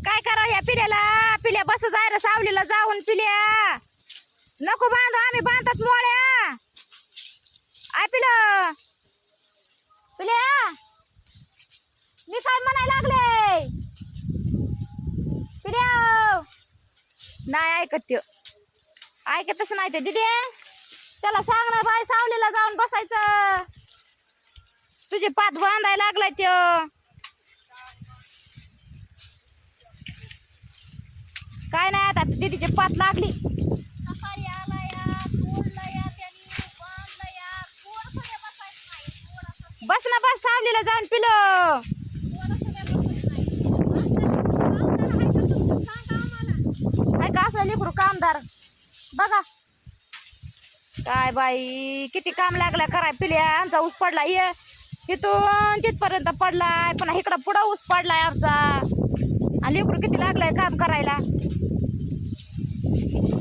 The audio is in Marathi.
काय करा या पिल्याला? पिल्या बस जाय रे सावलीला जाऊन. पिल्या नको बांधू, आम्ही बांधतात मोळ्या. आय पिलं पिल्या, मी काय म्हणायला लागले? पिल्या नाही ऐकत त्यो, ऐकतच नाही ते. दिदी त्याला सांग ना बाय, सावलीला जाऊन बसायचं. तुझे पात बांधायला लागलाय त्यो. काय नाही आता दीदीची पात लागली. सकाळी आला या, तोडला या, त्यांनी बांधला या, कोण सगळ्या बसायचं नाही, थोडंसं बस ना बस सावलीला जाऊन पिलो. सगळ्या बसायचं नाही. आमदार आहे का तुमचं? सांगा आम्हाला. काय का असलं लेकरू कामदार बघा. काय बाई किती काम लागलं कराय. पिल्या आमचा ऊस पडला, ये इथून तिथपर्यंत पडलाय, पण इकडं पुढं ऊस पडलाय आमचा. आणि लेकरू किती लागलाय काम करायला.